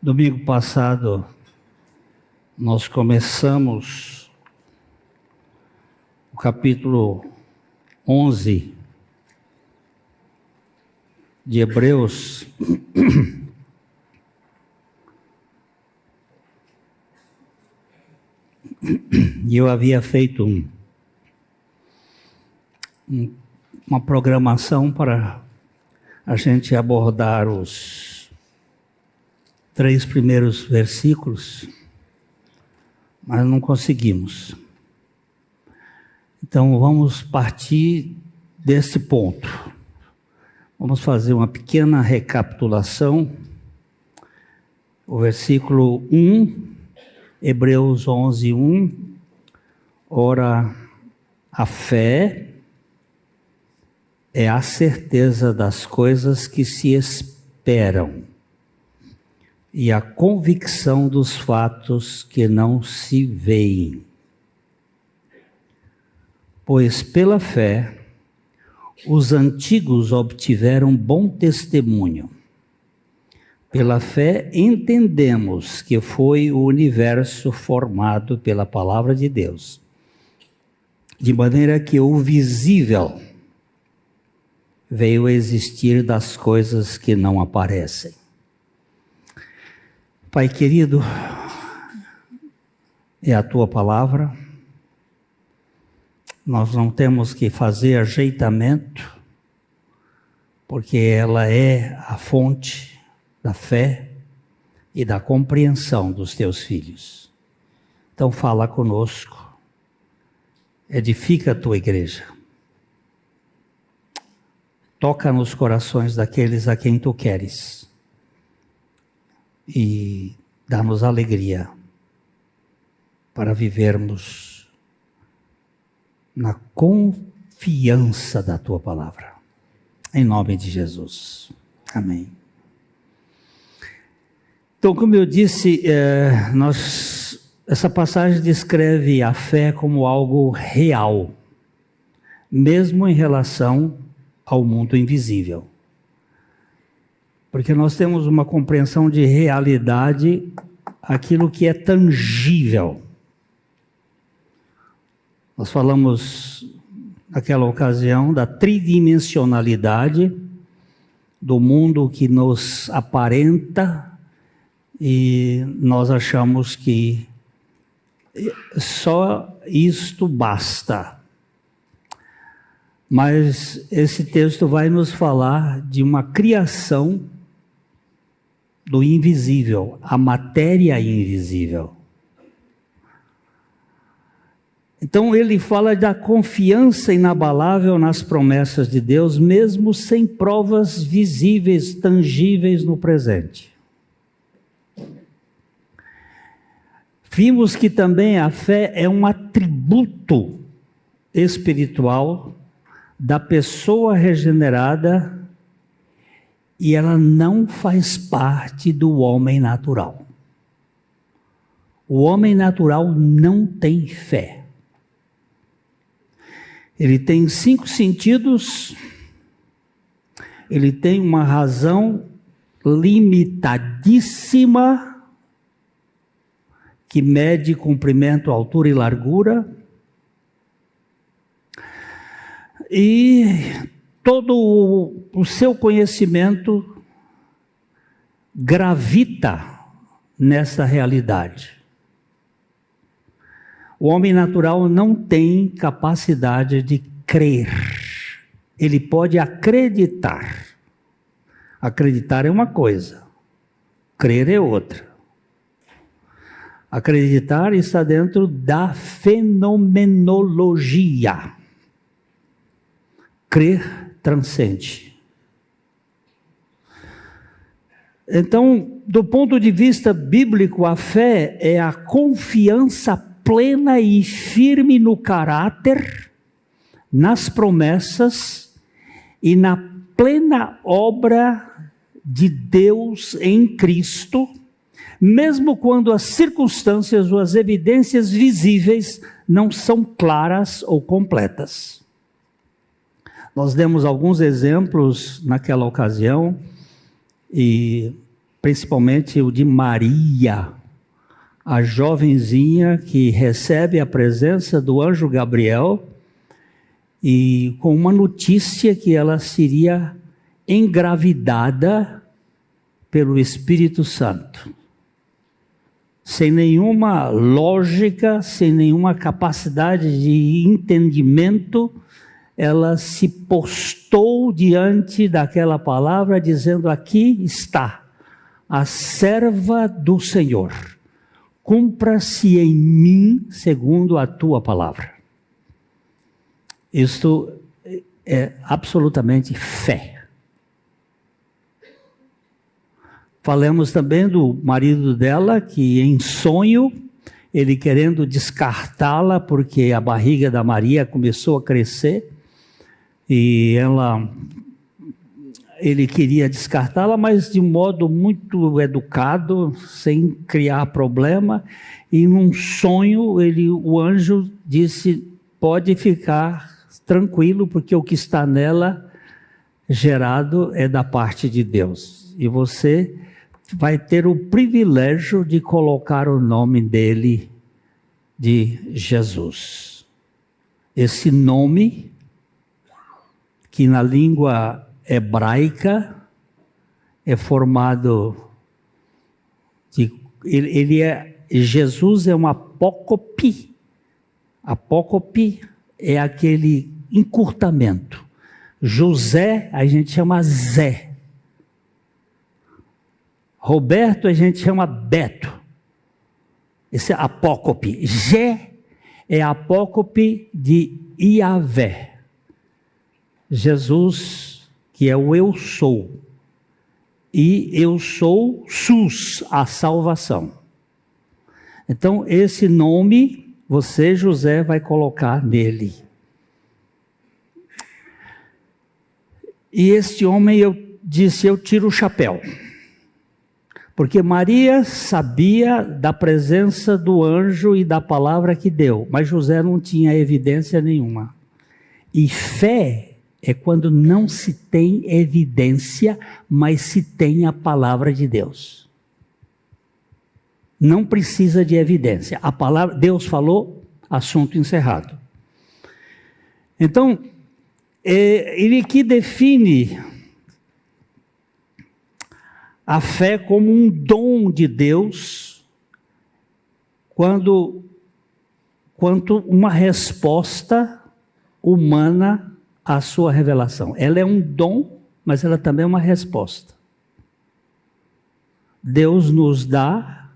Domingo passado, nós começamos o capítulo 11 de Hebreus. E eu havia feito uma programação para a gente abordar os 3 primeiros versículos, mas não conseguimos. Então vamos partir desse ponto. Vamos fazer uma pequena recapitulação. O versículo 1, Hebreus 11, 1. Ora, a fé é a certeza das coisas que se esperam e a convicção dos fatos que não se veem. Pois pela fé, os antigos obtiveram bom testemunho. Pela fé, entendemos que foi o universo formado pela palavra de Deus, de maneira que o visível veio a existir das coisas que não aparecem. Pai querido, é a Tua palavra, nós não temos que fazer ajeitamento, porque ela é a fonte da fé e da compreensão dos Teus filhos. Então fala conosco, edifica a Tua igreja, toca nos corações daqueles a quem Tu queres, e dá-nos alegria para vivermos na confiança da Tua palavra. Em nome de Jesus. Amém. Então, como eu disse, essa passagem descreve a fé como algo real, mesmo em relação ao mundo invisível. Porque nós temos uma compreensão de realidade, aquilo que é tangível. Nós falamos naquela ocasião da tridimensionalidade do mundo que nos aparenta e nós achamos que só isto basta. Mas esse texto vai nos falar de uma criação do invisível, a matéria invisível. Então ele fala da confiança inabalável nas promessas de Deus, mesmo sem provas visíveis, tangíveis no presente. Vimos que também a fé é um atributo espiritual da pessoa regenerada, e ela não faz parte do homem natural. O homem natural não tem fé. Ele tem 5 sentidos, ele tem uma razão limitadíssima, que mede comprimento, altura e largura, e todo o seu conhecimento gravita nessa realidade. O homem natural não tem capacidade de crer. Ele pode acreditar. Acreditar é uma coisa, crer é outra. Acreditar está dentro da fenomenologia. Crer transcende. Então, do ponto de vista bíblico, a fé é a confiança plena e firme no caráter, nas promessas e na plena obra de Deus em Cristo, mesmo quando as circunstâncias ou as evidências visíveis não são claras ou completas. Nós demos alguns exemplos naquela ocasião, e principalmente o de Maria, a jovenzinha que recebe a presença do anjo Gabriel e com uma notícia que ela seria engravidada pelo Espírito Santo. Sem nenhuma lógica, sem nenhuma capacidade de entendimento, ela se postou diante daquela palavra, dizendo: aqui está a serva do Senhor, cumpra-se em mim segundo a tua palavra. Isto é absolutamente fé. Falamos também do marido dela, que em sonho, ele querendo descartá-la, porque a barriga da Maria começou a crescer, e ele queria descartá-la, mas de modo muito educado, sem criar problema, e num sonho o anjo disse: pode ficar tranquilo, porque o que está nela gerado é da parte de Deus, e você vai ter o privilégio de colocar o nome dele de Jesus. Esse nome, que na língua hebraica é formado de, Jesus é um apócope. Apócope é aquele encurtamento. José a gente chama Zé. Roberto a gente chama Beto. Esse é apócope. Gé é apócope de Iavé. Jesus, que é o eu sou. E eu sou SUS, a salvação. Então esse nome, você, José, vai colocar nele. E este homem, eu tiro o chapéu. Porque Maria sabia da presença do anjo e da palavra que deu, mas José não tinha evidência nenhuma. E fé é quando não se tem evidência, mas se tem a palavra de Deus. Não precisa de evidência. A palavra, Deus falou, assunto encerrado. Então, ele aqui define a fé como um dom de Deus, quanto uma resposta humana à sua revelação. Ela é um dom, mas ela também é uma resposta. Deus nos dá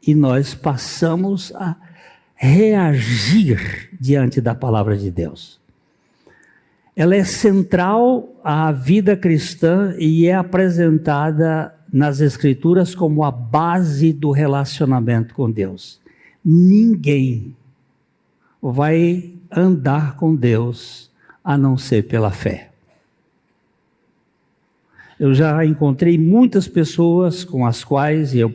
e nós passamos a reagir diante da palavra de Deus. Ela é central à vida cristã e é apresentada nas Escrituras como a base do relacionamento com Deus. Ninguém vai andar com Deus a não ser pela fé. Eu já encontrei muitas pessoas com as quais eu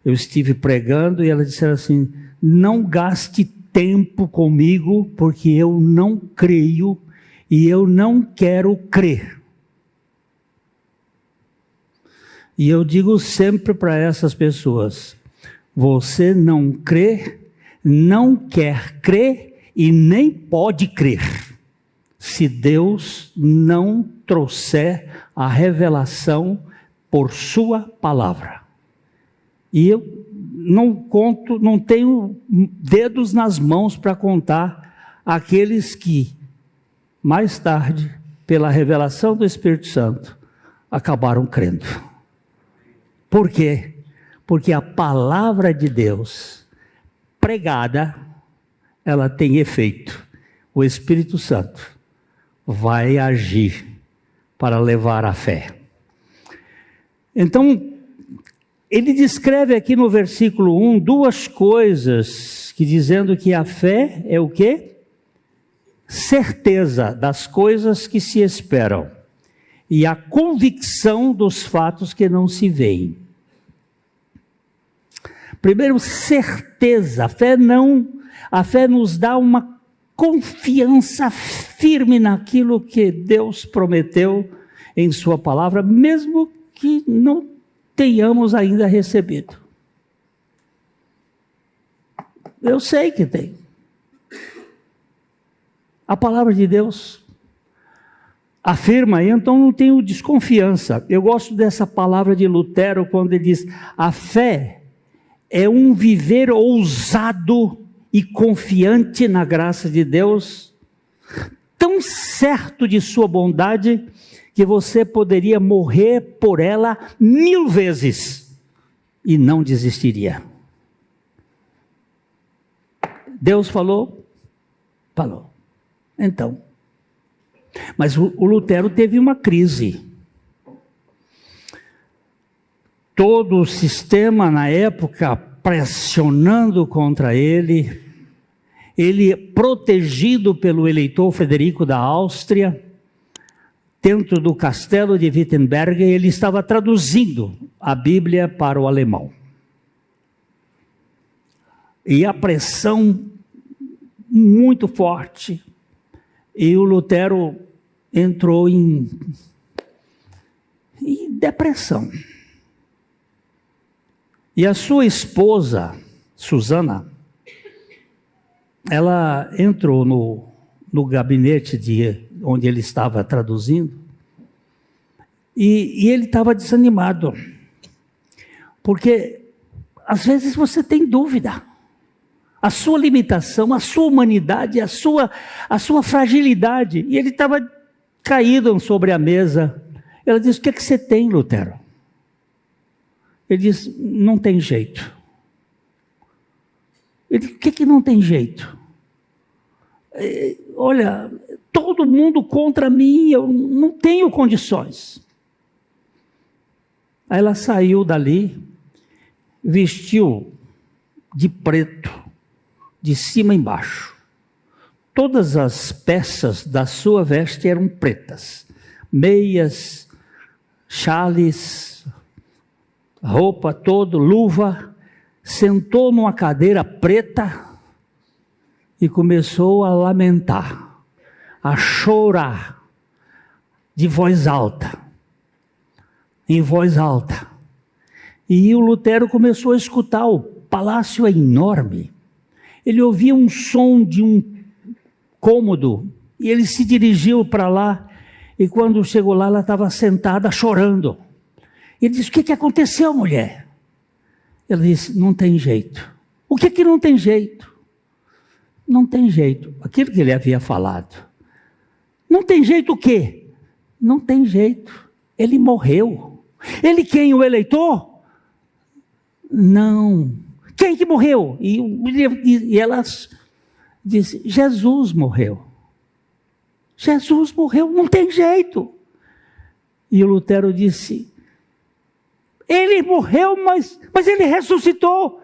estive pregando e elas disseram assim: não gaste tempo comigo porque eu não creio e eu não quero crer. E eu digo sempre para essas pessoas: você não crê, não quer crer e nem pode crer, se Deus não trouxer a revelação por sua palavra. E eu não tenho dedos nas mãos para contar aqueles que, mais tarde, pela revelação do Espírito Santo, acabaram crendo. Por quê? Porque a palavra de Deus pregada, ela tem efeito. O Espírito Santo vai agir para levar a fé. Então, ele descreve aqui no versículo 1 duas coisas, que dizendo que a fé é o quê? Certeza das coisas que se esperam e a convicção dos fatos que não se veem. Primeiro, certeza. A fé nos dá uma confiança firme naquilo que Deus prometeu em sua palavra, mesmo que não tenhamos ainda recebido. Eu sei que tem. A palavra de Deus afirma, então não tenho desconfiança. Eu gosto dessa palavra de Lutero quando ele diz: a fé é um viver ousado e confiante na graça de Deus, tão certo de sua bondade, que você poderia morrer por ela 1000 vezes e não desistiria. Deus falou? Falou. Então, mas o Lutero teve uma crise. Todo o sistema na época pressionando contra ele, ele protegido pelo eleitor Frederico da Áustria, dentro do castelo de Wittenberg, ele estava traduzindo a Bíblia para o alemão. E a pressão muito forte, e o Lutero entrou em depressão. E a sua esposa, Susana, ela entrou no gabinete onde ele estava traduzindo, e ele estava desanimado, porque às vezes você tem dúvida, a sua limitação, a sua humanidade, a sua fragilidade, e ele estava caído sobre a mesa. Ela disse: o que é que você tem, Lutero? Ele disse: não tem jeito. Ele disse: o que é que não tem jeito? Olha, todo mundo contra mim, eu não tenho condições. Aí ela saiu dali, vestiu de preto, de cima a embaixo. Todas as peças da sua veste eram pretas, meias, chales, roupa toda, luva, sentou numa cadeira preta e começou a lamentar, a chorar, de voz alta, em voz alta. E o Lutero começou a escutar, o palácio é enorme, ele ouvia um som de um cômodo, e ele se dirigiu para lá, e quando chegou lá, ela estava sentada chorando. Ele disse: o que aconteceu, mulher? Ela disse: não tem jeito. O que não tem jeito? Não tem jeito. Aquilo que ele havia falado. Não tem jeito o quê? Não tem jeito. Ele morreu. Ele quem? O eleitor? Não. Quem que morreu? E ela disse: Jesus morreu. Jesus morreu, não tem jeito. E o Lutero disse: ele morreu, mas ele ressuscitou.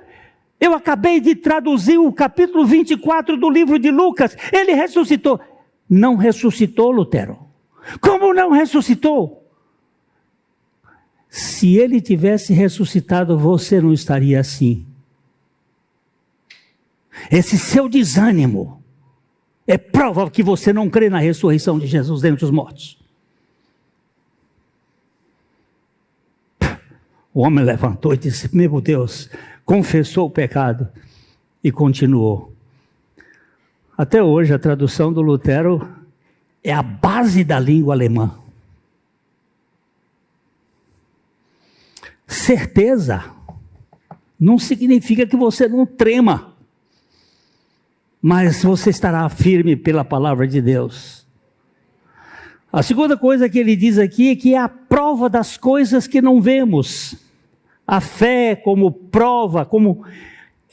Eu acabei de traduzir o capítulo 24 do livro de Lucas. Ele ressuscitou. Não ressuscitou, Lutero. Como não ressuscitou? Se ele tivesse ressuscitado, você não estaria assim. Esse seu desânimo é prova que você não crê na ressurreição de Jesus dentre os mortos. O homem levantou e disse: meu Deus, confessou o pecado e continuou. Até hoje a tradução do Lutero é a base da língua alemã. Certeza não significa que você não trema, mas você estará firme pela palavra de Deus. A segunda coisa que ele diz aqui é que é a prova das coisas que não vemos. A fé como prova, como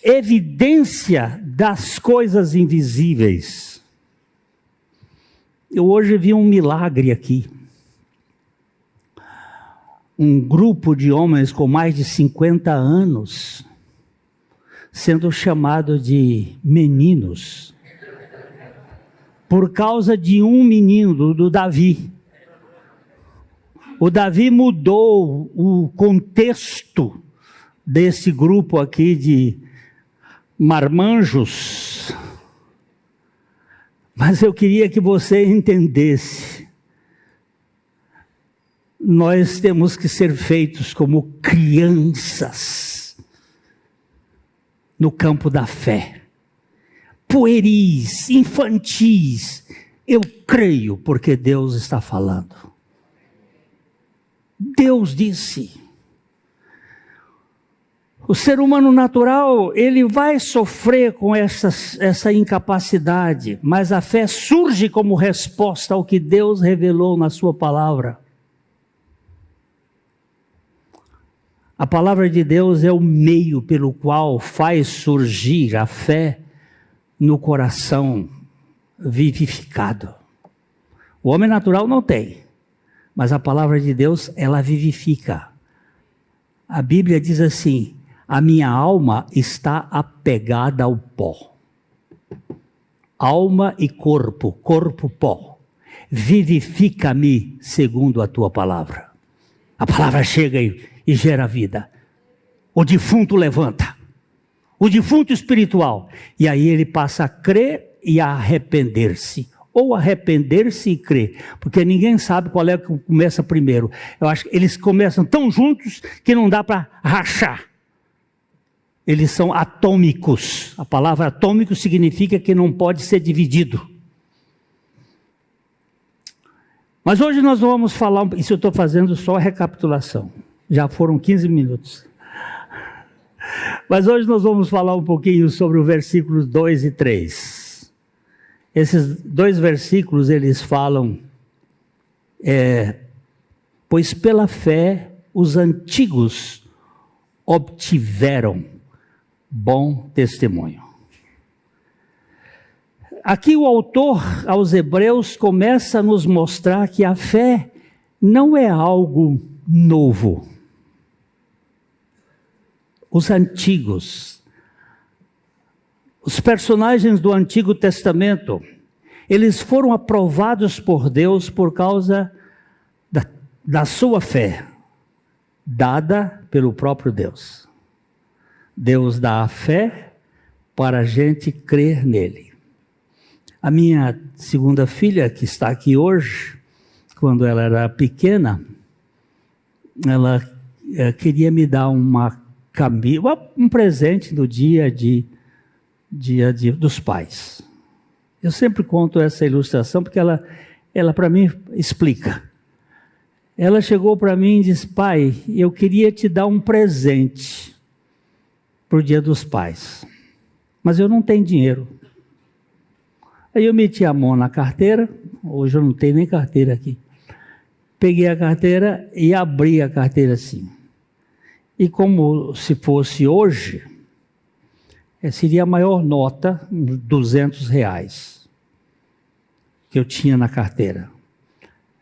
evidência das coisas invisíveis. Eu hoje vi um milagre aqui. Um grupo de homens com mais de 50 anos sendo chamado de meninos por causa de um menino, do Davi. O Davi mudou o contexto desse grupo aqui de marmanjos. Mas eu queria que você entendesse. nós temos que ser feitos como crianças no campo da fé. Pueris, infantis. Eu creio porque Deus está falando. Deus disse. O ser humano natural, ele vai sofrer com essa incapacidade, mas a fé surge como resposta ao que Deus revelou na sua palavra. A palavra de Deus é o meio pelo qual faz surgir a fé no coração vivificado. O homem natural não tem, mas a palavra de Deus, ela vivifica. A Bíblia diz assim: a minha alma está apegada ao pó. Alma e corpo, corpo pó. Vivifica-me segundo a tua palavra. A palavra chega e gera vida. O defunto levanta. O defunto espiritual. E aí ele passa a crer e a arrepender-se. Ou arrepender-se e crer. Porque ninguém sabe qual é que começa primeiro. Eu acho que eles começam tão juntos que não dá para rachar. Eles são atômicos. A palavra atômico significa que não pode ser dividido. Mas hoje nós vamos falar, isso eu estou fazendo só a recapitulação. Já foram 15 minutos. Mas hoje nós vamos falar um pouquinho sobre os versículos 2 e 3. Esses dois versículos, eles falam, pois pela fé os antigos obtiveram bom testemunho. Aqui o autor aos Hebreus começa a nos mostrar que a fé não é algo novo. Os antigos, os personagens do Antigo Testamento, eles foram aprovados por Deus por causa da sua fé, dada pelo próprio Deus. Deus dá a fé para a gente crer nele. A minha segunda filha, que está aqui hoje, quando ela era pequena, ela queria me dar uma camisa, um presente no dia dos pais. Eu sempre conto essa ilustração porque ela para mim explica. Ela chegou para mim e disse: pai, eu queria te dar um presente para o dia dos pais, mas eu não tenho dinheiro. Aí eu meti a mão na carteira, hoje eu não tenho nem carteira aqui. Peguei a carteira e abri a carteira assim. E como se fosse hoje, seria a maior nota, R$200, que eu tinha na carteira.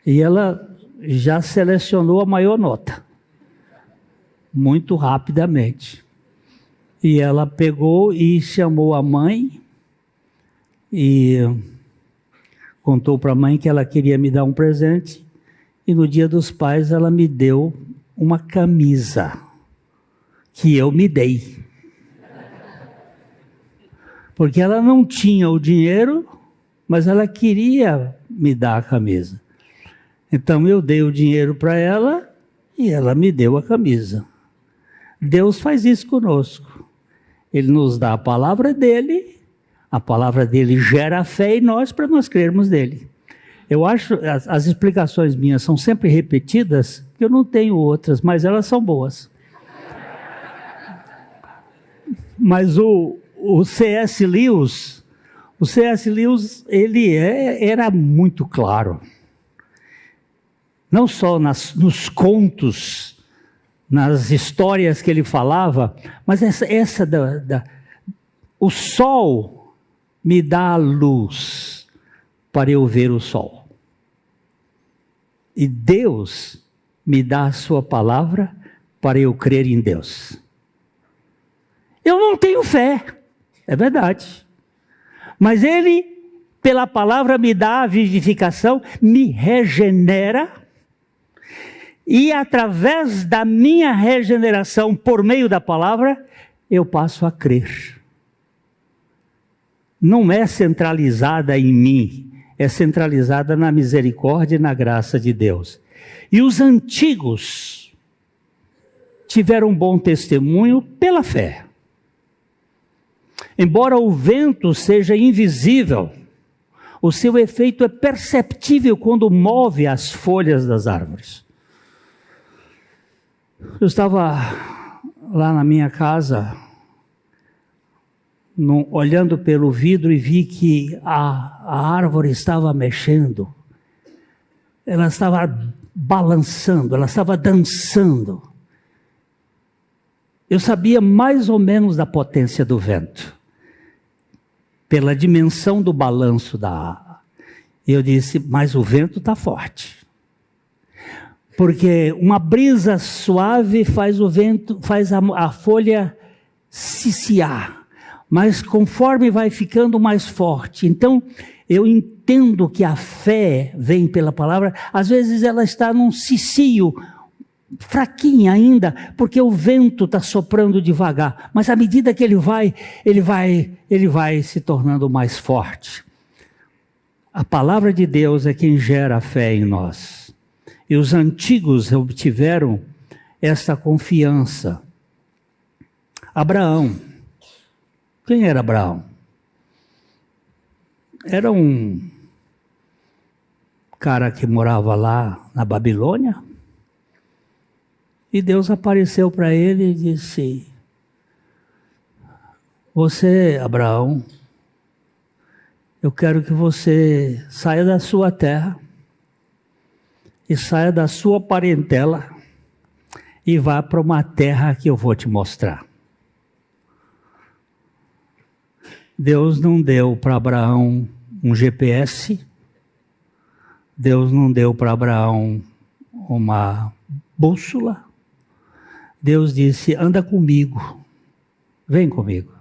E ela já selecionou a maior nota, muito rapidamente. E ela pegou e chamou a mãe e contou para a mãe que ela queria me dar um presente. E no dia dos pais ela me deu uma camisa que eu me dei. Porque ela não tinha o dinheiro, mas ela queria me dar a camisa. Então eu dei o dinheiro para ela e ela me deu a camisa. Deus faz isso conosco. Ele nos dá a palavra dele gera fé em nós para nós crermos nele. Eu acho, as explicações minhas são sempre repetidas, porque eu não tenho outras, mas elas são boas. Mas o C.S. Lewis, ele era muito claro. Não só nos contos, nas histórias que ele falava, mas o sol me dá a luz para eu ver o sol. E Deus me dá a sua palavra para eu crer em Deus. Eu não tenho fé, é verdade. Mas Ele, pela palavra, me dá a vivificação, me regenera. E através da minha regeneração, por meio da palavra, eu passo a crer. Não é centralizada em mim, é centralizada na misericórdia e na graça de Deus. E os antigos tiveram bom testemunho pela fé. Embora o vento seja invisível, o seu efeito é perceptível quando move as folhas das árvores. Eu estava lá na minha casa, olhando pelo vidro, e vi que a árvore estava mexendo. Ela estava balançando, ela estava dançando. Eu sabia mais ou menos da potência do vento, pela dimensão do balanço da árvore. Eu disse, mas o vento está forte. Porque uma brisa suave faz o vento, faz a folha ciciar. Mas conforme vai ficando mais forte. Então, eu entendo que a fé vem pela palavra. Às vezes ela está num cicio, fraquinha ainda, porque o vento está soprando devagar. Mas à medida que ele vai se tornando mais forte. A palavra de Deus é quem gera a fé em nós. E os antigos obtiveram essa confiança. Abraão. Quem era Abraão? Era um cara que morava lá na Babilônia. E Deus apareceu para ele e disse: você, Abraão, eu quero que você saia da sua terra e saia da sua parentela e vá para uma terra que eu vou te mostrar. Deus não deu para Abraão um GPS, Deus não deu para Abraão uma bússola. Deus disse: anda comigo, vem comigo.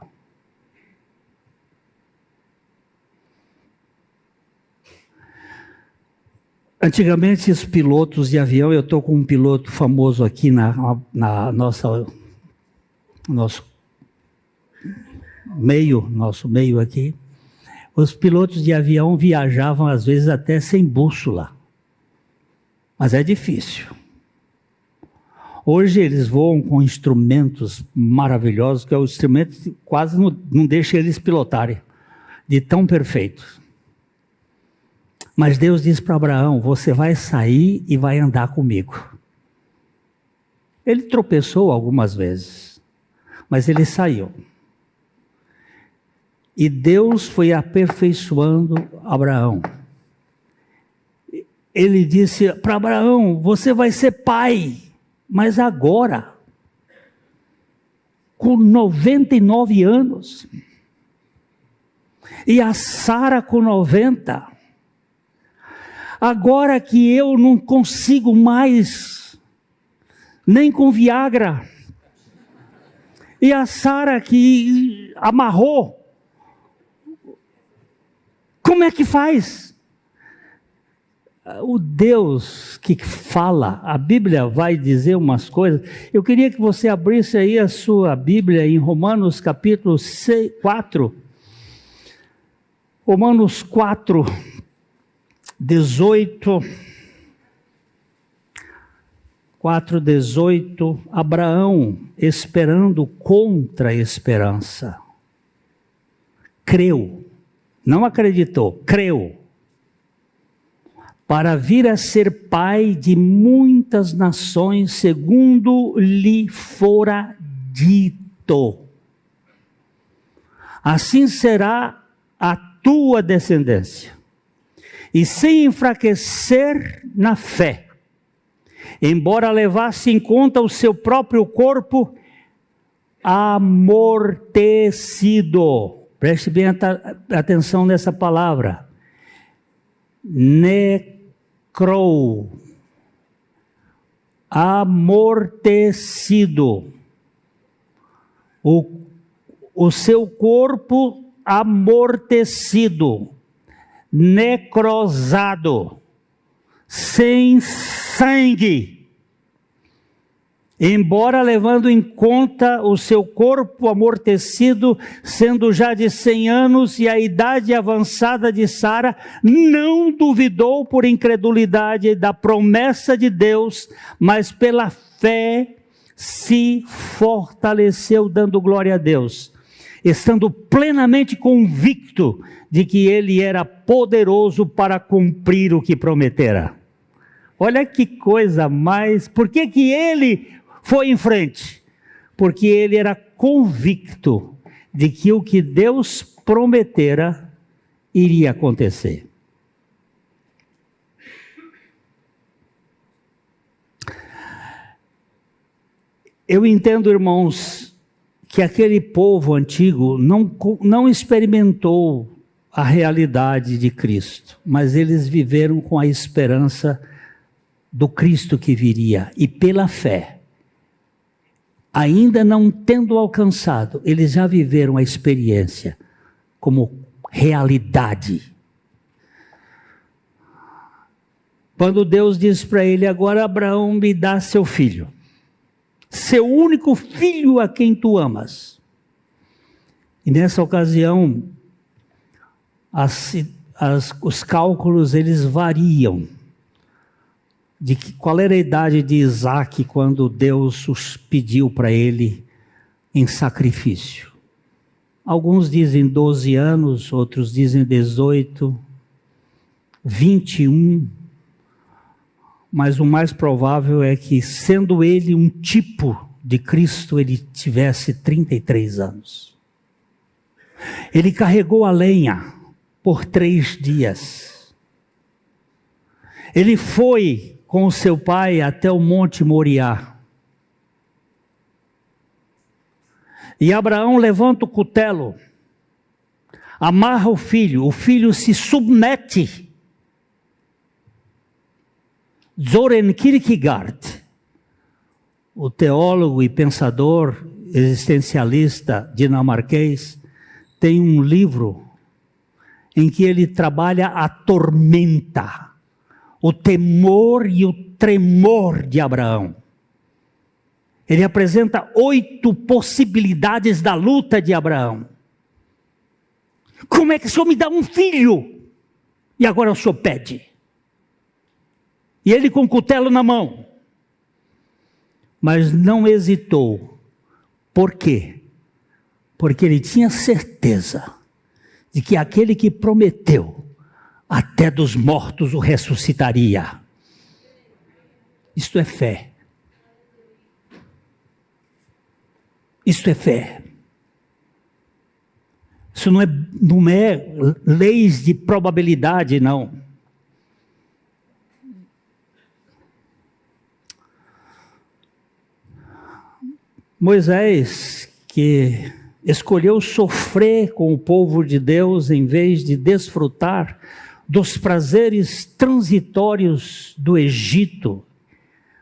Antigamente, os pilotos de avião, eu estou com um piloto famoso aqui na nosso meio aqui. Os pilotos de avião viajavam às vezes até sem bússola, mas é difícil. Hoje eles voam com instrumentos maravilhosos, que é o instrumento que quase não deixa eles pilotarem, de tão perfeitos. Mas Deus disse para Abraão: você vai sair e vai andar comigo. Ele tropeçou algumas vezes, mas ele saiu. E Deus foi aperfeiçoando Abraão. Ele disse para Abraão: você vai ser pai, mas agora, com 99 anos, e a Sara com 90. Agora que eu não consigo mais, nem com Viagra, e a Sara que amarrou, como é que faz? O Deus que fala, a Bíblia vai dizer umas coisas. Eu queria que você abrisse aí a sua Bíblia em Romanos capítulo 4. Romanos 4, 18. 4:18, Abraão, esperando contra a esperança, creu, não acreditou, creu, para vir a ser pai de muitas nações, segundo lhe fora dito. Assim será a tua descendência. E sem enfraquecer na fé, embora levasse em conta o seu próprio corpo amortecido. Preste bem atenção nessa palavra. Necrou. Amortecido. O seu corpo amortecido. Necrosado. Sem sangue. embora levando em conta o seu corpo amortecido, sendo já de 100 anos e a idade avançada de Sara, não duvidou por incredulidade da promessa de Deus, mas pela fé se fortaleceu, dando glória a Deus, estando plenamente convicto de que ele era poderoso para cumprir o que prometera. Olha que coisa mais... Por que que ele foi em frente? Porque ele era convicto de que o que Deus prometera iria acontecer. Eu entendo, irmãos, que aquele povo antigo não experimentou a realidade de Cristo, mas eles viveram com a esperança do Cristo que viria, e pela fé, ainda não tendo alcançado, eles já viveram a experiência como realidade. Quando Deus diz para ele: agora Abraão, me dá seu filho, seu único filho a quem tu amas. E nessa ocasião, os cálculos eles variam, de qual era a idade de Isaac quando Deus os pediu para ele em sacrifício. Alguns dizem 12 anos, outros dizem 18, 21, mas o mais provável é que, sendo ele um tipo de Cristo, ele tivesse 33 anos. Ele carregou a lenha por 3 dias. Ele foi com o seu pai até o Monte Moriá. E Abraão levanta o cutelo, amarra o filho se submete. Søren Kierkegaard, o teólogo e pensador existencialista dinamarquês, tem um livro em que ele trabalha a tormenta, o temor e o tremor de Abraão. Ele apresenta 8 possibilidades da luta de Abraão. Como é que o senhor me dá um filho e agora o senhor pede? E ele com o cutelo na mão. Mas não hesitou. Por quê? Porque ele tinha certeza de que aquele que prometeu, até dos mortos o ressuscitaria. Isto é fé. Isto é fé. Isso não é leis de probabilidade, não. Moisés, que escolheu sofrer com o povo de Deus em vez de desfrutar dos prazeres transitórios do Egito,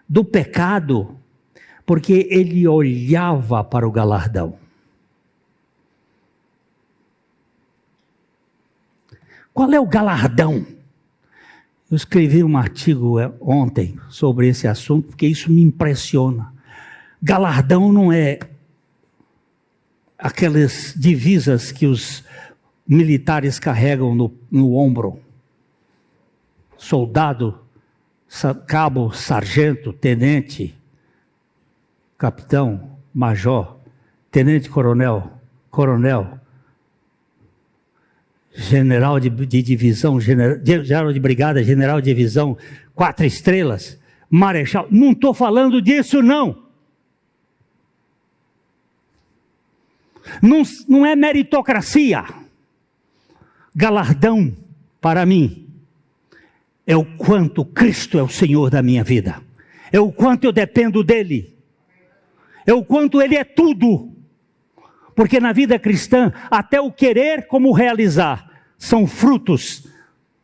do pecado, porque ele olhava para o galardão. Qual é o galardão? Eu escrevi um artigo ontem sobre esse assunto, porque isso me impressiona. Galardão não é aquelas divisas que os militares carregam no ombro. Soldado, cabo, sargento, tenente, capitão, major, tenente coronel, coronel, general de divisão, general de brigada, general de divisão, 4 estrelas, marechal. Não estou falando disso, não. Não é meritocracia. Galardão, para mim, é o quanto Cristo é o Senhor da minha vida. É o quanto eu dependo dEle. É o quanto Ele é tudo. Porque na vida cristã, até o querer como o realizar, são frutos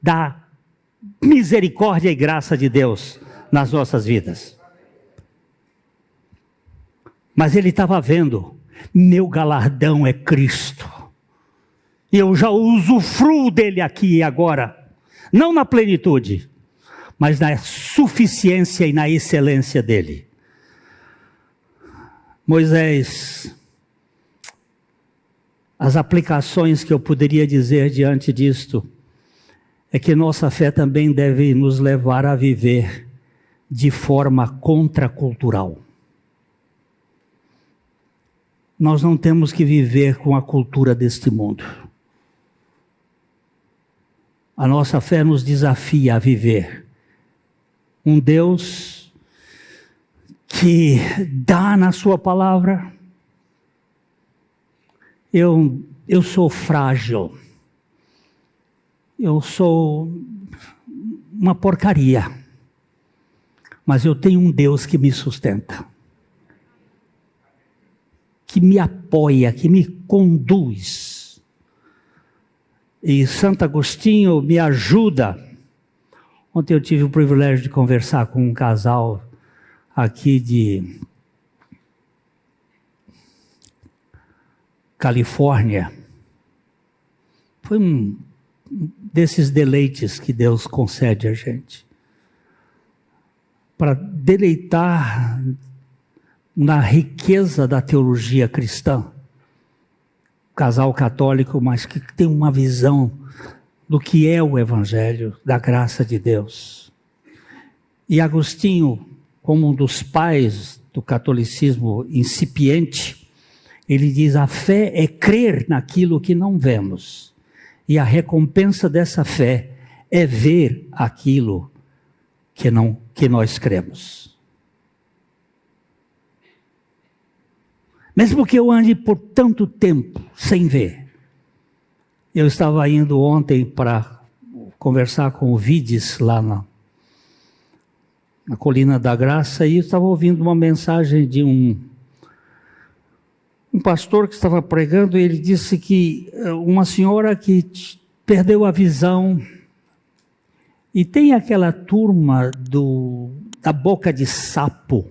da misericórdia e graça de Deus nas nossas vidas. Mas ele estava vendo, meu galardão é Cristo. E eu já usufruo dele aqui e agora. Não na plenitude, mas na suficiência e na excelência dele. Moisés, as aplicações que eu poderia dizer diante disto é que nossa fé também deve nos levar a viver de forma contracultural. Nós não temos que viver com a cultura deste mundo. A nossa fé nos desafia a viver um Deus que dá na sua palavra. Eu sou frágil. Eu sou uma porcaria. Mas eu tenho um Deus que me sustenta, que me apoia, que me conduz. E Santo Agostinho me ajuda. Ontem eu tive o privilégio de conversar com um casal aqui de Califórnia. Foi um desses deleites que Deus concede a gente, para deleitar na riqueza da teologia cristã. Casal católico, mas que tem uma visão do que é o Evangelho, da graça de Deus. E Agostinho, como um dos pais do catolicismo incipiente, ele diz: a fé é crer naquilo que não vemos. E a recompensa dessa fé é ver aquilo que nós cremos. Mesmo que eu ande por tanto tempo sem ver. Eu estava indo ontem para conversar com o Vides lá na Colina da Graça, e eu estava ouvindo uma mensagem de um pastor que estava pregando, e ele disse que uma senhora que perdeu a visão, e tem aquela turma da boca de sapo.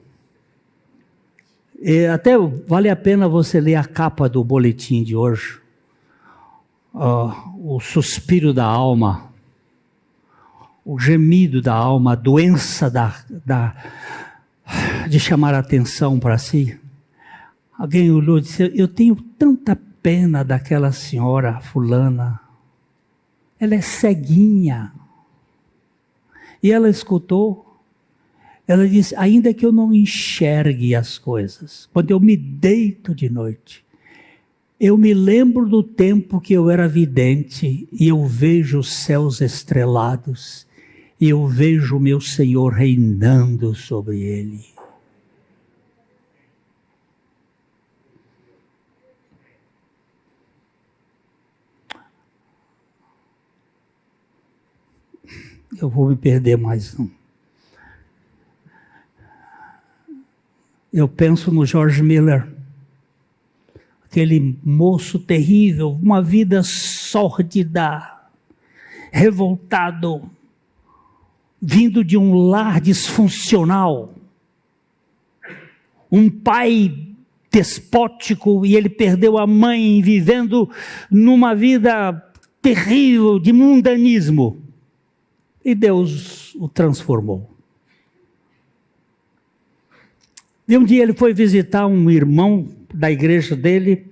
Até vale a pena você ler a capa do boletim de hoje. O suspiro da alma, o gemido da alma, a doença de chamar a atenção para si. Alguém olhou e disse: eu tenho tanta pena daquela senhora fulana, ela é ceguinha. E ela escutou. Ela disse: ainda que eu não enxergue as coisas, quando eu me deito de noite, eu me lembro do tempo que eu era vidente e eu vejo os céus estrelados e eu vejo o meu Senhor reinando sobre ele. Eu vou me perder mais um. Eu penso no George Miller, aquele moço terrível, uma vida sórdida, revoltado, vindo de um lar disfuncional, um pai despótico, e ele perdeu a mãe, vivendo numa vida terrível de mundanismo, e Deus o transformou. E um dia ele foi visitar um irmão da igreja dele.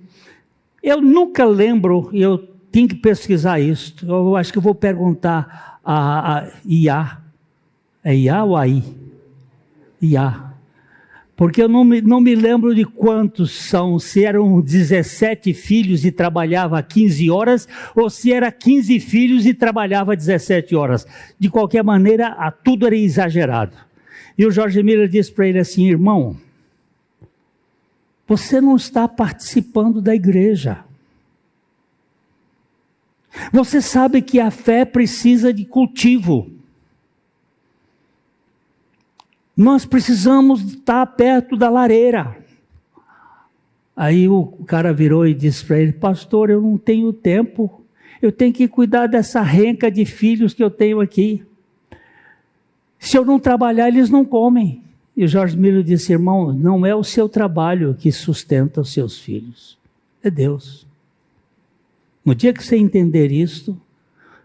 Eu nunca lembro, e eu tenho que pesquisar isso. Eu acho que eu vou perguntar a Iá. É Iá ou Aí? Iá. Porque eu não me lembro de quantos são, se eram 17 filhos e trabalhava 15 horas, ou se era 15 filhos e trabalhava 17 horas. De qualquer maneira, tudo era exagerado. E o George Miller disse para ele assim: irmão, você não está participando da igreja. Você sabe que a fé precisa de cultivo. Nós precisamos estar perto da lareira. Aí o cara virou e disse para ele: pastor, eu não tenho tempo. Eu tenho que cuidar dessa renca de filhos que eu tenho aqui. Se eu não trabalhar, eles não comem. E o George Miller disse: irmão, não é o seu trabalho que sustenta os seus filhos. É Deus. No dia que você entender isto,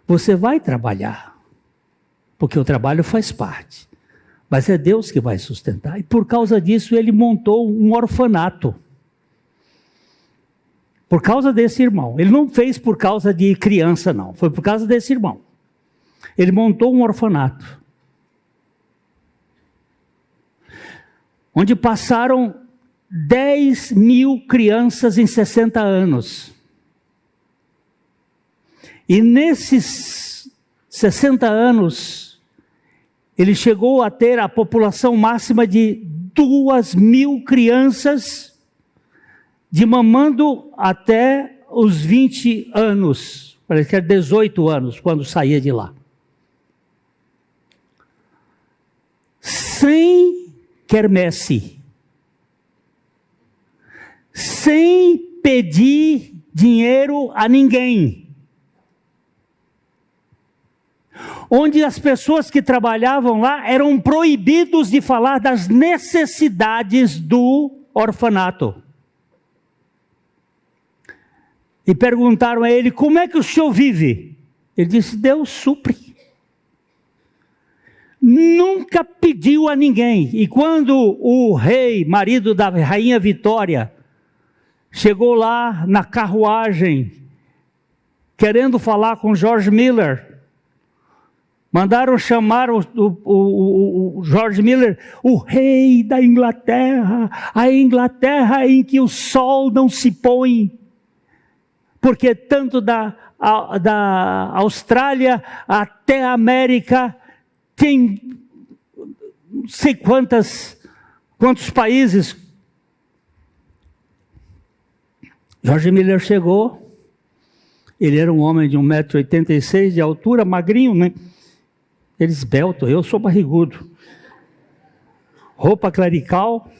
você vai trabalhar. Porque o trabalho faz parte. Mas é Deus que vai sustentar. E por causa disso ele montou um orfanato. Por causa desse irmão. Ele não fez por causa de criança, não. Foi por causa desse irmão. Ele montou um orfanato. Onde passaram 10 mil crianças em 60 anos. E nesses 60 anos, ele chegou a ter a população máxima de 2.000 crianças, de mamando até os 20 anos, parece que era 18 anos, quando saía de lá. Sem quermesse, sem pedir dinheiro a ninguém. Onde as pessoas que trabalhavam lá eram proibidos de falar das necessidades do orfanato. E perguntaram a ele: como é que o senhor vive? Ele disse: Deus supre. Nunca pediu a ninguém. E quando o rei, marido da rainha Vitória, chegou lá na carruagem, querendo falar com George Miller, mandaram chamar o George Miller, o rei da Inglaterra, a Inglaterra em que o sol não se põe, porque tanto da Austrália até a América tem não sei quantos países. George Miller chegou, ele era um homem de 1,86 m de altura, magrinho, né? Ele esbelto, eu sou barrigudo. Roupa clerical.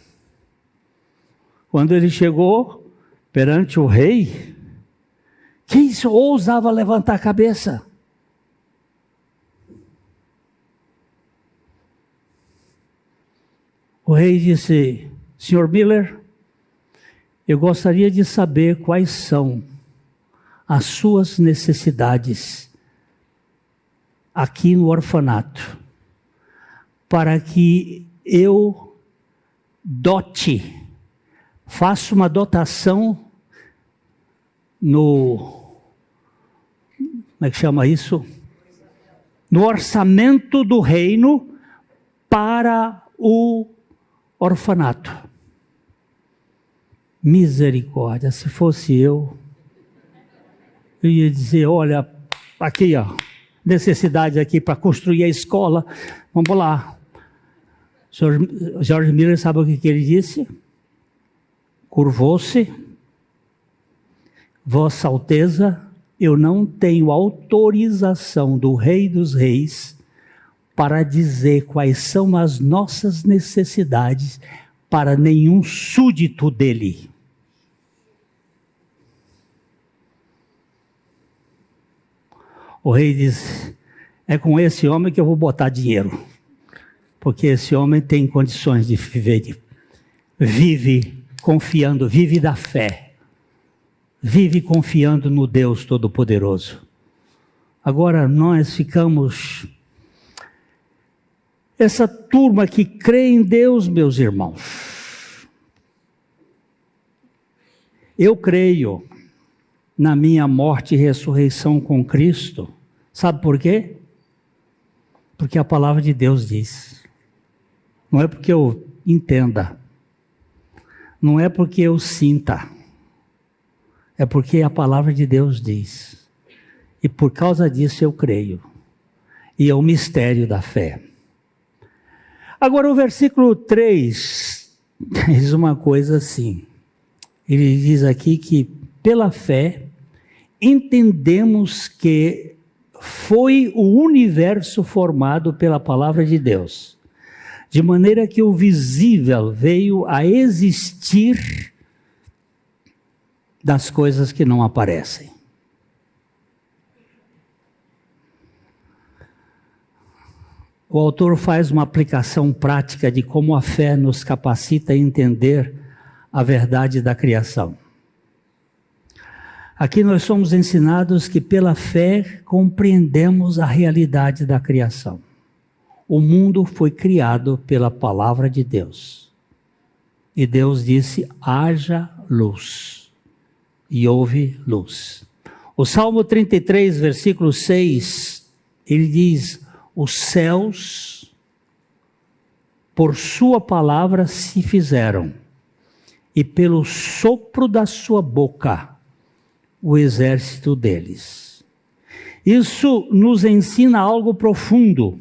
Quando ele chegou perante o rei, quem ousava levantar a cabeça? O rei disse: Senhor Miller, eu gostaria de saber quais são as suas necessidades aqui no orfanato, para que eu faça uma dotação como é que chama isso? No orçamento do reino para o orfanato. Misericórdia, se fosse eu ia dizer: olha, aqui ó, necessidade aqui para construir a escola, vamos lá. George Miller, sabe o que ele disse? Curvou-se: Vossa Alteza, eu não tenho autorização do Rei dos Reis para dizer quais são as nossas necessidades para nenhum súdito dele. O rei diz: é com esse homem que eu vou botar dinheiro, porque esse homem tem condições de viver, vive confiando, vive da fé, vive confiando no Deus Todo-Poderoso. Agora nós ficamos, essa turma que crê em Deus, meus irmãos, eu creio na minha morte e ressurreição com Cristo. Sabe por quê? Porque a palavra de Deus diz. Não é porque eu entenda, não é porque eu sinta, é porque a palavra de Deus diz. E por causa disso eu creio. E é o mistério da fé. Agora o versículo 3 diz uma coisa assim. Ele diz aqui que pela fé entendemos que foi o universo formado pela palavra de Deus, de maneira que o visível veio a existir das coisas que não aparecem. O autor faz uma aplicação prática de como a fé nos capacita a entender a verdade da criação. Aqui nós somos ensinados que pela fé compreendemos a realidade da criação. O mundo foi criado pela palavra de Deus. E Deus disse: haja luz. e houve luz. O Salmo 33, versículo 6, ele diz: os céus, por sua palavra se fizeram, e pelo sopro da sua boca, o exército deles. Isso nos ensina algo profundo.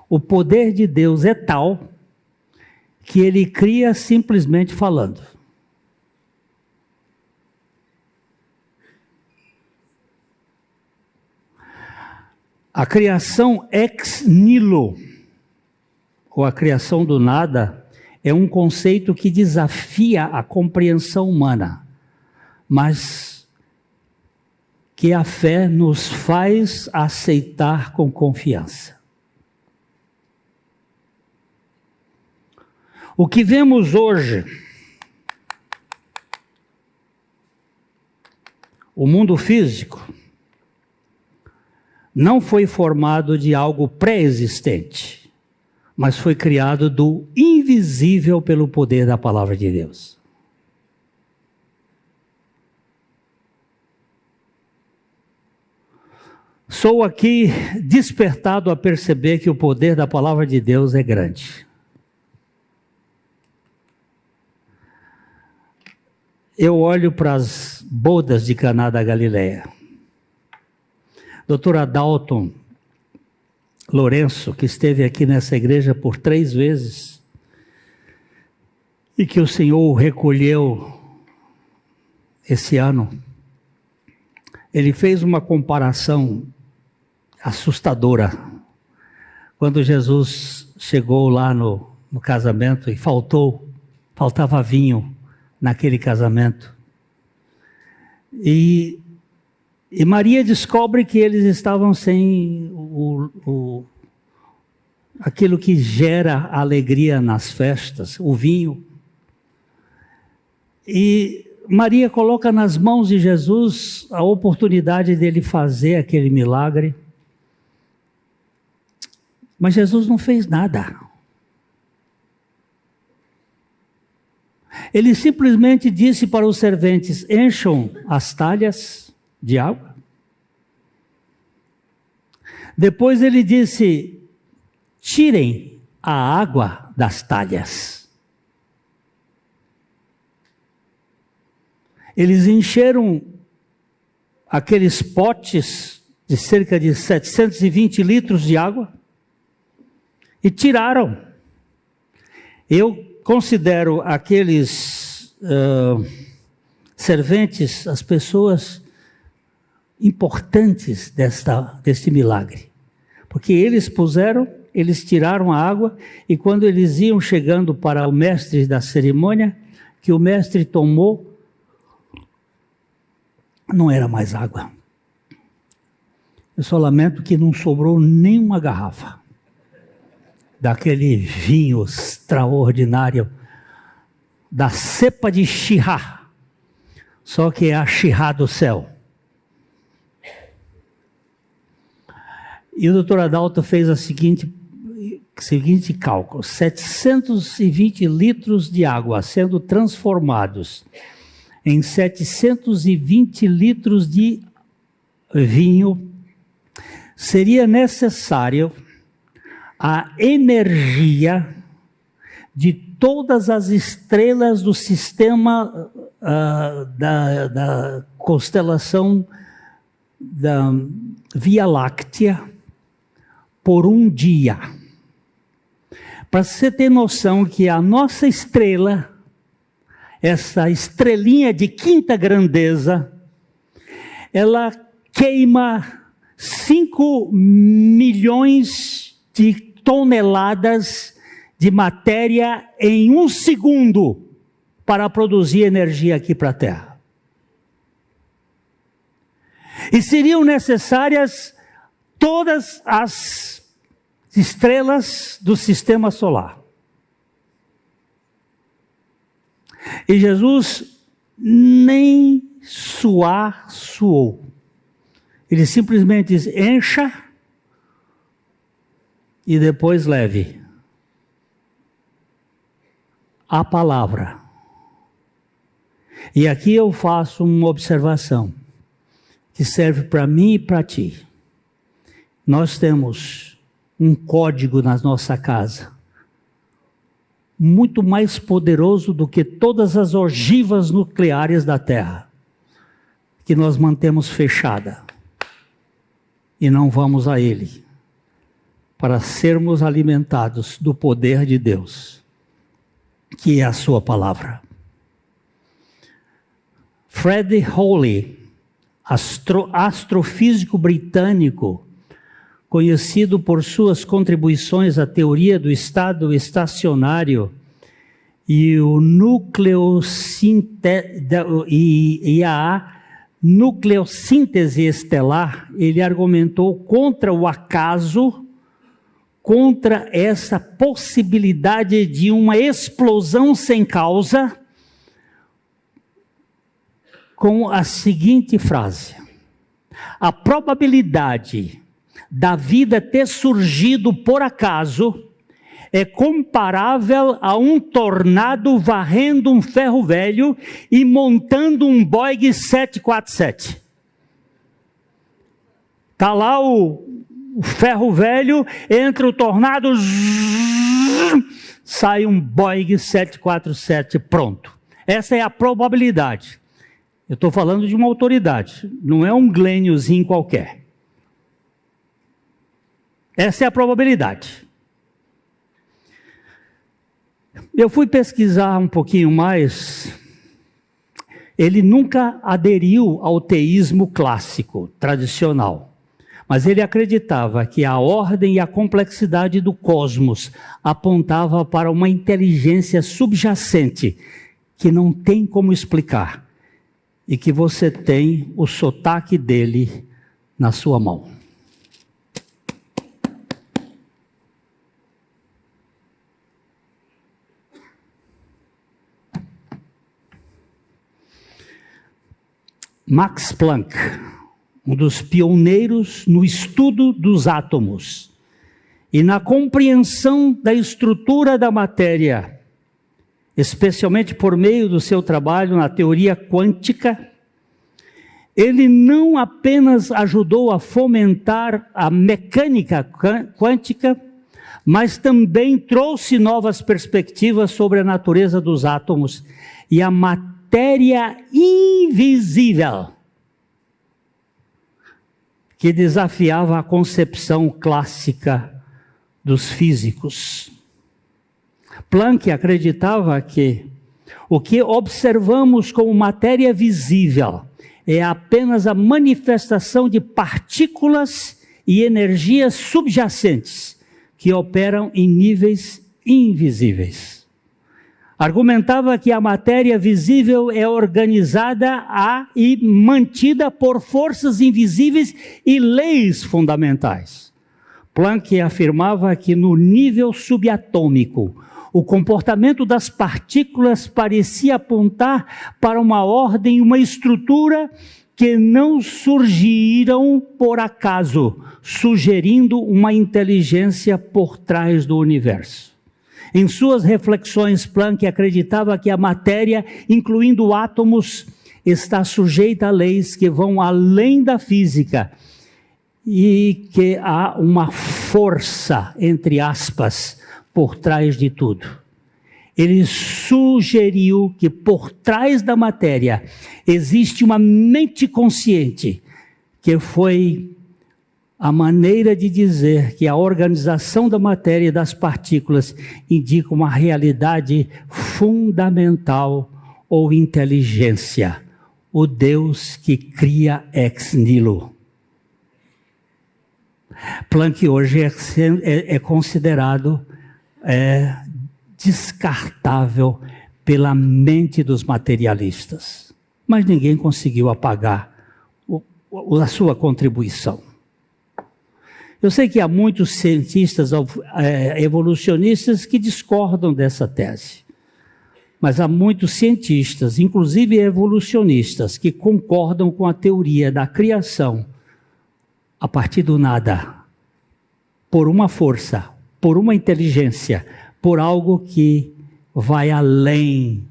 O poder de Deus é tal que ele cria simplesmente falando. A criação ex nihilo, ou a criação do nada, é um conceito que desafia a compreensão humana, mas que a fé nos faz aceitar com confiança. O que vemos hoje, o mundo físico, não foi formado de algo pré-existente, mas foi criado do invisível pelo poder da palavra de Deus. Sou aqui despertado a perceber que o poder da palavra de Deus é grande. Eu olho para as bodas de Caná da Galileia. Doutor Adalton Lourenço, que esteve aqui nessa igreja por 3 vezes, e que o Senhor o recolheu esse ano, ele fez uma comparação assustadora. Quando Jesus chegou lá no casamento e faltava vinho naquele casamento. E Maria descobre que eles estavam sem aquilo que gera alegria nas festas, o vinho. E Maria coloca nas mãos de Jesus a oportunidade dele fazer aquele milagre. Mas Jesus não fez nada. Ele simplesmente disse para os serventes: encham as talhas de água. Depois ele disse: tirem a água das talhas. Eles encheram aqueles potes de cerca de 720 litros de água e tiraram. Eu considero aqueles serventes as pessoas importantes deste milagre, porque eles tiraram a água, e quando eles iam chegando para o mestre da cerimônia, que o mestre tomou, não era mais água. Eu só lamento que não sobrou nenhuma garrafa daquele vinho extraordinário, da cepa de Shirá, só que é a Shirá do céu. E o doutor Adalto fez o seguinte cálculo: 720 litros de água sendo transformados em 720 litros de vinho, seria necessário a energia de todas as estrelas do sistema da constelação da Via Láctea por um dia. Para você ter noção que a nossa estrela, essa estrelinha de quinta grandeza, ela queima 5 milhões de toneladas de matéria em 1 segundo para produzir energia aqui para a Terra. E seriam necessárias todas as estrelas do sistema solar. E Jesus nem suou. Ele simplesmente diz: encha e depois leve. A palavra. E aqui eu faço uma observação que serve para mim e para ti. Nós temos um código na nossa casa, muito mais poderoso do que todas as ogivas nucleares da Terra, que nós mantemos fechada e não vamos a ele, para sermos alimentados do poder de Deus, que é a sua palavra. Fred Hoyle, astrofísico britânico, conhecido por suas contribuições à teoria do estado estacionário e a nucleossíntese estelar, ele argumentou contra o acaso, contra essa possibilidade de uma explosão sem causa, com a seguinte frase: a probabilidade da vida ter surgido por acaso é comparável a um tornado varrendo um ferro velho e montando um Boeing 747. Está lá o ferro velho, entra o tornado, sai um Boeing 747 pronto. Essa é a probabilidade. Eu estou falando de uma autoridade, não é um glêniozinho qualquer. Essa é a probabilidade. Eu fui pesquisar um pouquinho mais. Ele nunca aderiu ao teísmo clássico, tradicional. Mas ele acreditava que a ordem e a complexidade do cosmos apontava para uma inteligência subjacente que não tem como explicar. E que você tem o sotaque dele na sua mão. Max Planck, um dos pioneiros no estudo dos átomos e na compreensão da estrutura da matéria, especialmente por meio do seu trabalho na teoria quântica, ele não apenas ajudou a fomentar a mecânica quântica, mas também trouxe novas perspectivas sobre a natureza dos átomos e a matéria invisível, que desafiava a concepção clássica dos físicos. Planck acreditava que o que observamos como matéria visível é apenas a manifestação de partículas e energias subjacentes que operam em níveis invisíveis. Argumentava que a matéria visível é organizada e mantida por forças invisíveis e leis fundamentais. Planck afirmava que no nível subatômico, o comportamento das partículas parecia apontar para uma ordem e uma estrutura que não surgiram por acaso, sugerindo uma inteligência por trás do universo. Em suas reflexões, Planck acreditava que a matéria, incluindo átomos, está sujeita a leis que vão além da física e que há uma força, entre aspas, por trás de tudo. Ele sugeriu que por trás da matéria existe uma mente consciente, que foi a maneira de dizer que a organização da matéria e das partículas indica uma realidade fundamental ou inteligência, o Deus que cria ex nihilo. Planck hoje é considerado descartável pela mente dos materialistas, mas ninguém conseguiu apagar a sua contribuição. Eu sei que há muitos cientistas evolucionistas que discordam dessa tese, mas há muitos cientistas, inclusive evolucionistas, que concordam com a teoria da criação a partir do nada, por uma força, por uma inteligência, por algo que vai além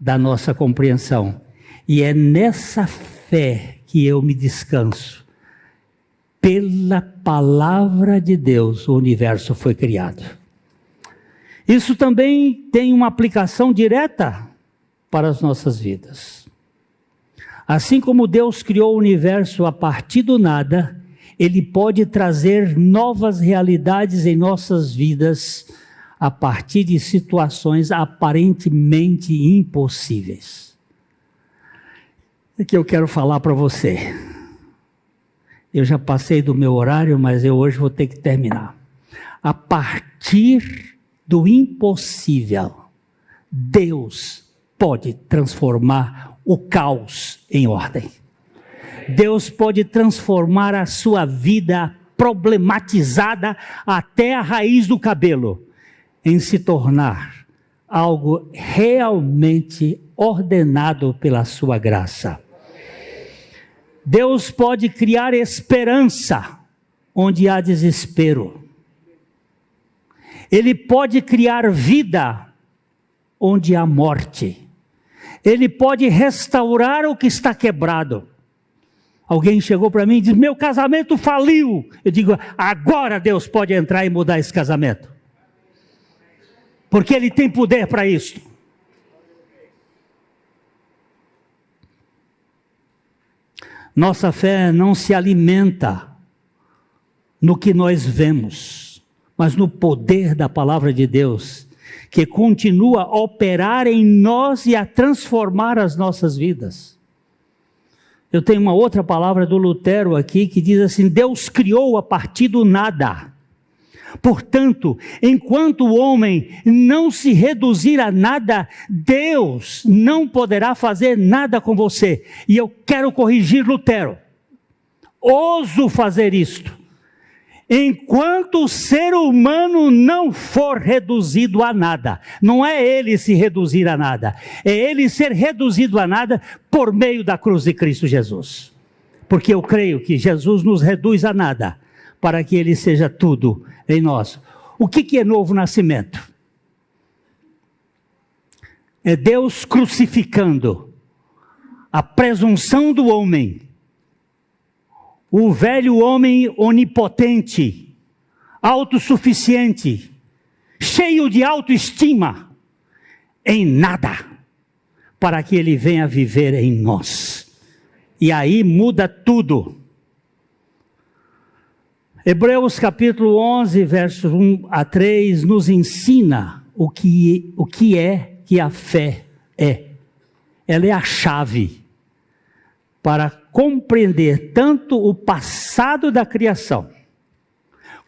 da nossa compreensão. E é nessa fé que eu me descanso. Pela palavra de Deus, o universo foi criado. Isso também tem uma aplicação direta para as nossas vidas. Assim como Deus criou o universo a partir do nada, Ele pode trazer novas realidades em nossas vidas a partir de situações aparentemente impossíveis. É que eu quero falar para você. Eu já passei do meu horário, mas eu hoje vou ter que terminar. A partir do impossível, Deus pode transformar o caos em ordem. Deus pode transformar a sua vida problematizada até a raiz do cabelo em se tornar algo realmente ordenado pela sua graça. Deus pode criar esperança onde há desespero. Ele pode criar vida onde há morte. Ele pode restaurar o que está quebrado. Alguém chegou para mim e disse: meu casamento faliu. Eu digo: agora Deus pode entrar e mudar esse casamento. Porque Ele tem poder para isso. Nossa fé não se alimenta no que nós vemos, mas no poder da palavra de Deus, que continua a operar em nós e a transformar as nossas vidas. Eu tenho uma outra palavra do Lutero aqui que diz assim: Deus criou a partir do nada. Portanto, enquanto o homem não se reduzir a nada, Deus não poderá fazer nada com você. E eu quero corrigir Lutero. Ouso fazer isto. Enquanto o ser humano não for reduzido a nada, não é ele se reduzir a nada, é ele ser reduzido a nada por meio da cruz de Cristo Jesus. Porque eu creio que Jesus nos reduz a nada, para que Ele seja tudo em nós. O que é novo nascimento? É Deus crucificando a presunção do homem, o velho homem onipotente, autossuficiente, cheio de autoestima, em nada, para que Ele venha viver em nós. E aí muda tudo. Hebreus capítulo 11, versos 1 a 3, nos ensina o que é que a fé é. Ela é a chave para compreender tanto o passado da criação,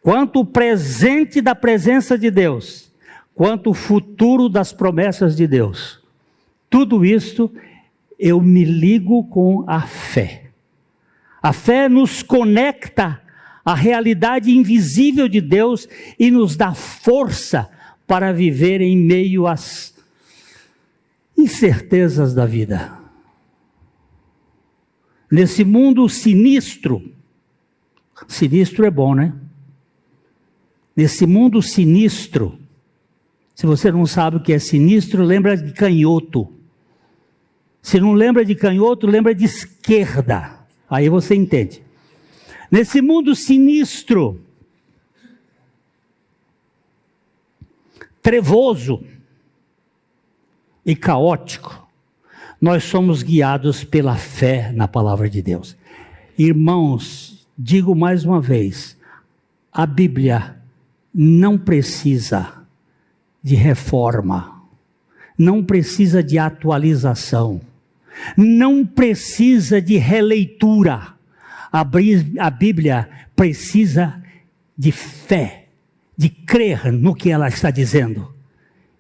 quanto o presente da presença de Deus, quanto o futuro das promessas de Deus. Tudo isto eu me ligo com a fé. A fé nos conecta a realidade invisível de Deus e nos dá força para viver em meio às incertezas da vida. Nesse mundo sinistro é bom, né? Nesse mundo sinistro, se você não sabe o que é sinistro, lembra de canhoto. Se não lembra de canhoto, lembra de esquerda. Aí você entende. Nesse mundo sinistro, trevoso e caótico, nós somos guiados pela fé na palavra de Deus. Irmãos, digo mais uma vez, a Bíblia não precisa de reforma, não precisa de atualização, não precisa de releitura. A Bíblia precisa de fé, de crer no que ela está dizendo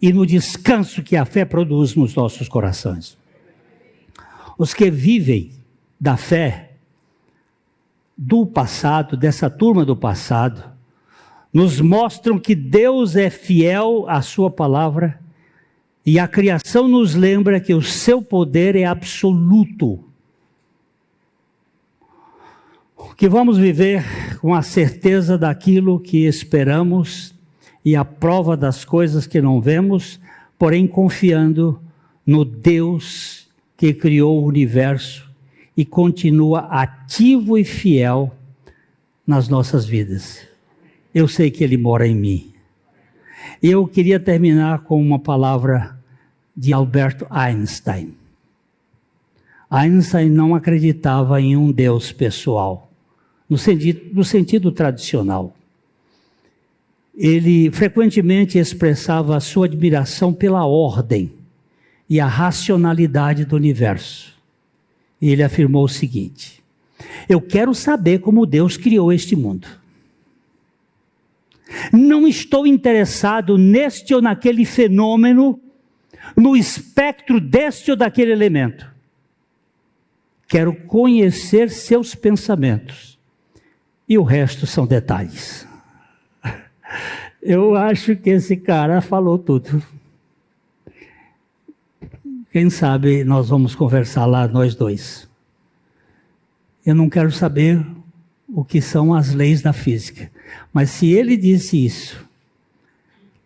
e no descanso que a fé produz nos nossos corações. Os que vivem da fé do passado, dessa turma do passado, nos mostram que Deus é fiel à sua palavra e a criação nos lembra que o seu poder é absoluto. Que vamos viver com a certeza daquilo que esperamos e a prova das coisas que não vemos, porém confiando no Deus que criou o universo e continua ativo e fiel nas nossas vidas. Eu sei que Ele mora em mim. Eu queria terminar com uma palavra de Albert Einstein. Einstein não acreditava em um Deus pessoal, no sentido tradicional. Ele frequentemente expressava a sua admiração pela ordem e a racionalidade do universo. E ele afirmou o seguinte: eu quero saber como Deus criou este mundo. Não estou interessado neste ou naquele fenômeno, no espectro deste ou daquele elemento. Quero conhecer seus pensamentos. E o resto são detalhes. Eu acho que esse cara falou tudo. Quem sabe nós vamos conversar lá, nós dois. Eu não quero saber o que são as leis da física. Mas se ele disse isso,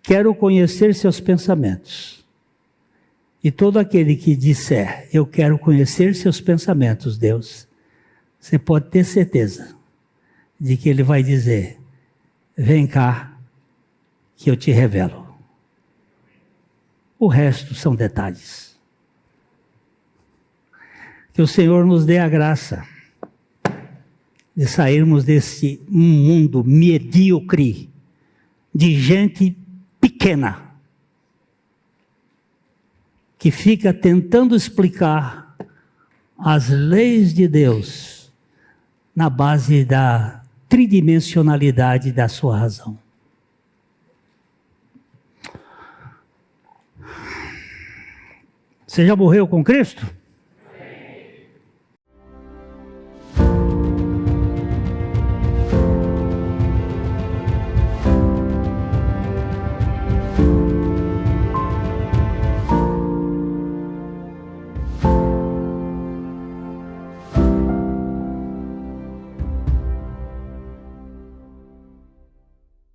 quero conhecer seus pensamentos. E todo aquele que disser, eu quero conhecer seus pensamentos, Deus, você pode ter certeza de que ele vai dizer, vem cá, que eu te revelo. O resto são detalhes. Que o Senhor nos dê a graça de sairmos desse mundo medíocre, de gente pequena, que fica tentando explicar as leis de Deus na base da tridimensionalidade da sua razão. Você já morreu com Cristo?